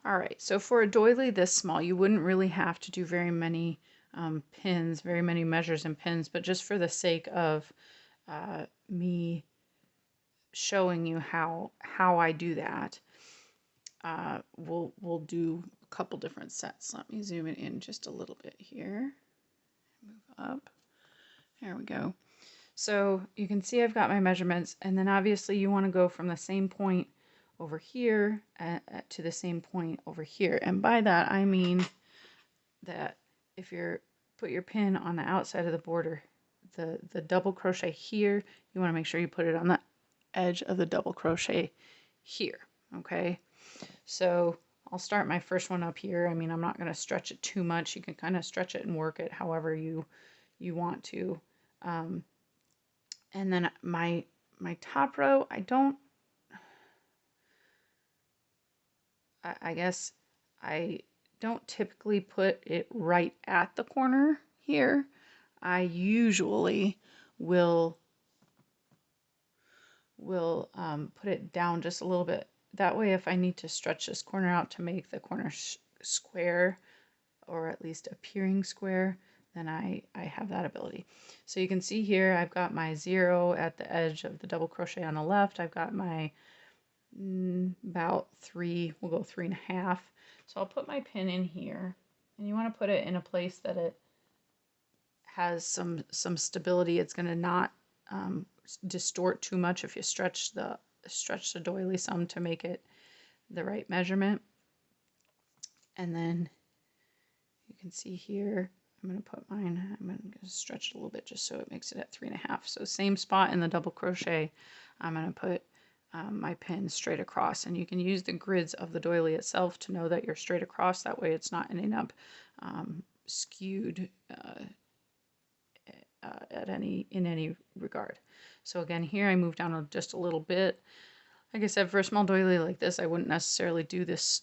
All right, so for a doily this small, you wouldn't really have to do very many pins, very many measures and pins, but just for the sake of me showing you how I do that, we'll do a couple different sets. Let me zoom it in just a little bit here. Move up. There we go. So you can see I've got my measurements, and then obviously you want to go from the same point over here to the same point over here. And by that I mean that if you're put your pin on the outside of the border, the double crochet here, you want to make sure you put it on the edge of the double crochet here. Okay, so I'll start my first one up here. I mean, I'm not going to stretch it too much. You can kind of stretch it and work it however you want to. And then my top row, I guess I don't typically put it right at the corner here. I usually will put it down just a little bit. That way, if I need to stretch this corner out to make the corner square, or at least appearing square, then I have that ability. So you can see here I've got my 0 at the edge of the double crochet on the left. I've got my about 3, we'll go 3.5. So I'll put my pin in here, and you want to put it in a place that it has some stability. It's going to not distort too much if you stretch the doily some to make it the right measurement. And then you can see here I'm going to put mine, I'm going to stretch it a little bit just so it makes it at 3.5. So same spot in the double crochet, I'm going to put my pin straight across, and you can use the grids of the doily itself to know that you're straight across. That way it's not ending up skewed in any regard. So again, here I move down just a little bit. Like I said, for a small doily like this, I wouldn't necessarily do this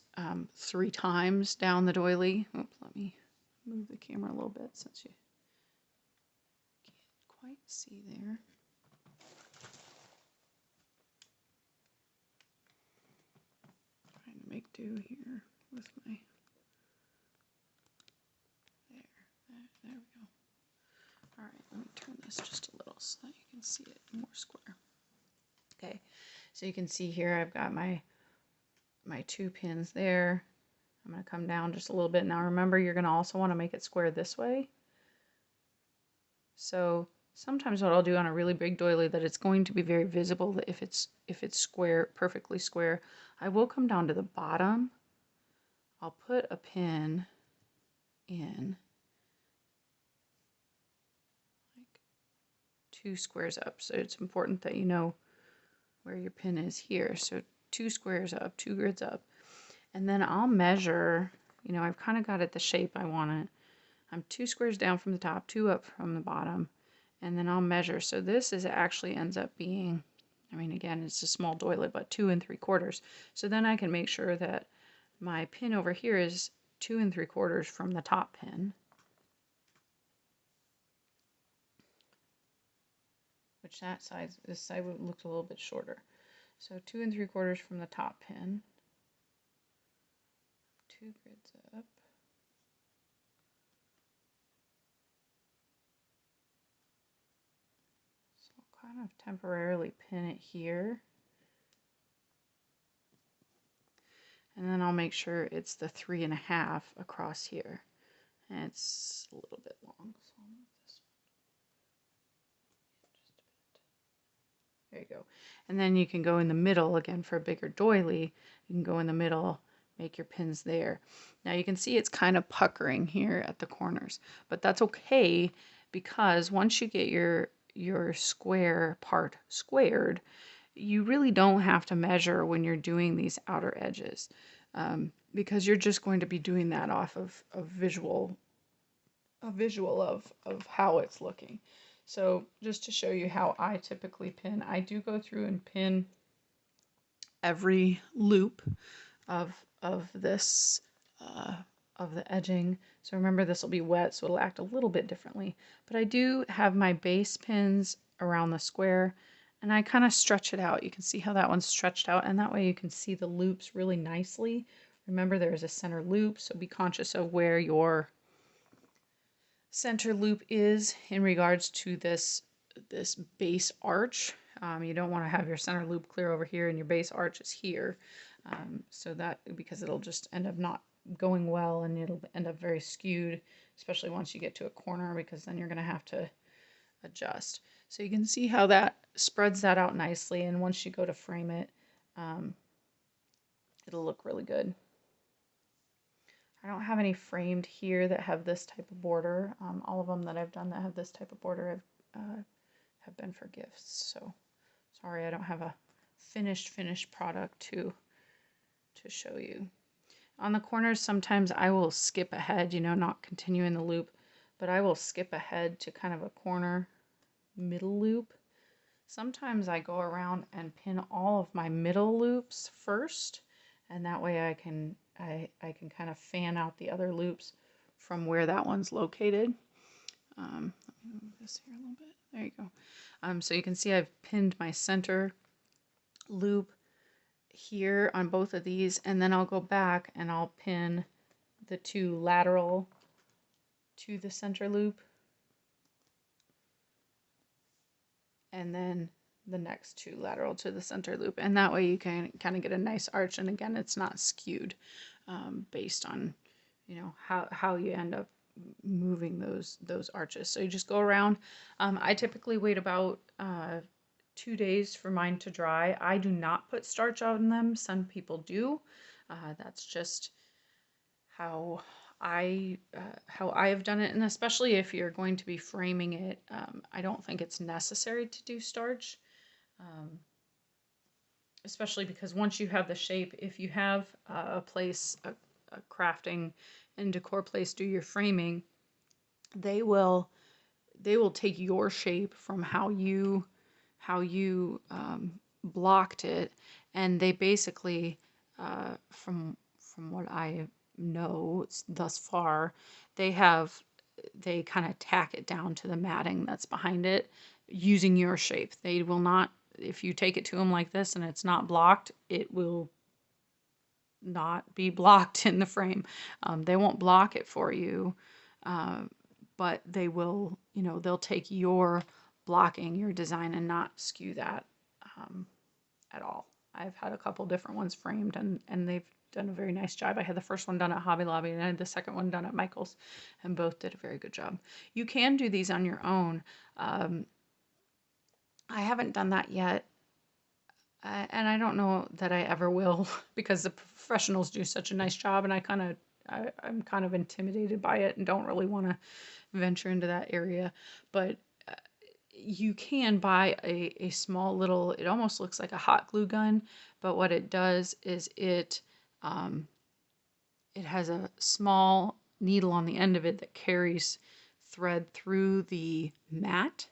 3 times down the doily. Oops, let me move the camera a little bit since you can't quite see there. Trying to make do here with my, there we go. All right, let me turn this just a little so that you can see it more square. Okay, so you can see here I've got my 2 pins there. I'm going to come down just a little bit. Now remember, you're going to also want to make it square this way. So sometimes what I'll do on a really big doily that it's going to be very visible that if it's square, perfectly square, I will come down to the bottom. I'll put a pin in like 2 squares up. So it's important that you know where your pin is here. So 2 squares up, 2 grids up. And then I'll measure, you know, I've kind of got it the shape I want it. I'm 2 squares down from the top, 2 up from the bottom, and then I'll measure. So this actually ends up being, I mean, again, it's a small doily, but 2 3/4. So then I can make sure that my pin over here is 2 3/4 from the top pin, which this side looks a little bit shorter. So 2 3/4 from the top pin, 2 grids up. So I'll kind of temporarily pin it here. And then I'll make sure it's the 3.5 across here. And it's a little bit long, so I'll move this one just a bit. There you go. And then you can go in the middle again for a bigger doily. You can go in the middle, make your pins there. Now you can see it's kind of puckering here at the corners, but that's okay because once you get your square part squared, you really don't have to measure when you're doing these outer edges because you're just going to be doing that off of a visual of how it's looking. So just to show you how I typically pin, I do go through and pin every loop of this of the edging. So remember, this will be wet, so it'll act a little bit differently. But I do have my base pins around the square, and I kind of stretch it out. You can see how that one's stretched out, and that way you can see the loops really nicely. Remember there is a center loop, so be conscious of where your center loop is in regards to this base arch. You don't want to have your center loop clear over here and your base arch is here. So that, because it'll just end up not going well and it'll end up very skewed, especially once you get to a corner, because then you're going to have to adjust. So you can see how that spreads that out nicely, and once you go to frame it, it'll look really good. I don't have any framed here that have this type of border. All of them that I've done that have this type of border have been for gifts. So sorry, I don't have a finished product to show you. On the corners, sometimes I will skip ahead, you know, not continue in the loop, but I will skip ahead to kind of a corner middle loop. Sometimes I go around and pin all of my middle loops first, and that way I can kind of fan out the other loops from where that one's located. Let me move this here a little bit. There you go. So you can see I've pinned my center loop here on both of these, and then I'll go back and I'll pin the two lateral to the center loop, and then the next two lateral to the center loop, and that way you can kind of get a nice arch, and again, it's not skewed based on, you know, how you end up moving those arches. So you just go around. I typically wait about 2 days for mine to dry. I do not put starch on them. Some people do. That's just how I have done it, and especially if you're going to be framing it, I don't think it's necessary to do starch, especially because once you have the shape, if you have a place, a crafting and decor place do your framing, they will take your shape from how you blocked it, and they basically, from what I know thus far, they kind of tack it down to the matting that's behind it using your shape. They will not, if you take it to them like this and it's not blocked, it will not be blocked in the frame. They won't block it for you, but they will, you know, they'll take your blocking, your design, and not skew that at all. I've had a couple different ones framed, and they've done a very nice job. I had the first one done at Hobby Lobby, and I had the second one done at Michael's, and both did a very good job. You can do these on your own. I haven't done that yet, and I don't know that I ever will, because the professionals do such a nice job, and I'm kind of intimidated by it and don't really want to venture into that area. But you can buy a small little, it almost looks like a hot glue gun, but what it does is it has a small needle on the end of it that carries thread through the mat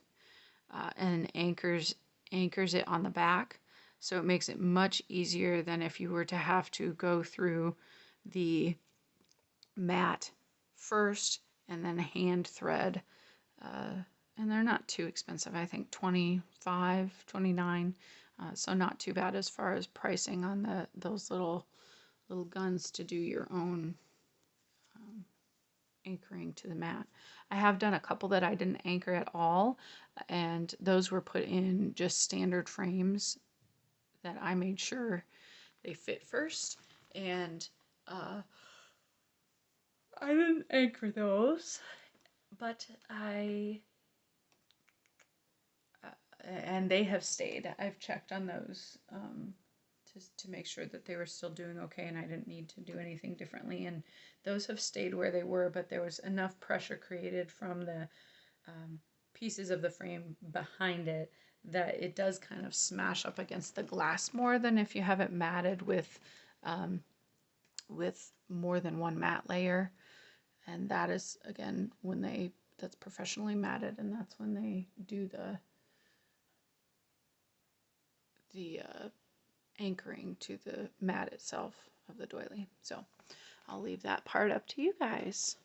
and anchors it on the back. So it makes it much easier than if you were to have to go through the mat first and then hand thread. And they're not too expensive. I think $25, $29. So not too bad as far as pricing on those little guns to do your own anchoring to the mat. I have done a couple that I didn't anchor at all, and those were put in just standard frames that I made sure they fit first, and I didn't anchor those, but and they have stayed. I've checked on those to make sure that they were still doing okay and I didn't need to do anything differently, and those have stayed where they were, but there was enough pressure created from the pieces of the frame behind it that it does kind of smash up against the glass more than if you have it matted with more than one mat layer. And that is, again, when that's professionally matted, and that's when they do the anchoring to the mat itself of the doily. So I'll leave that part up to you guys.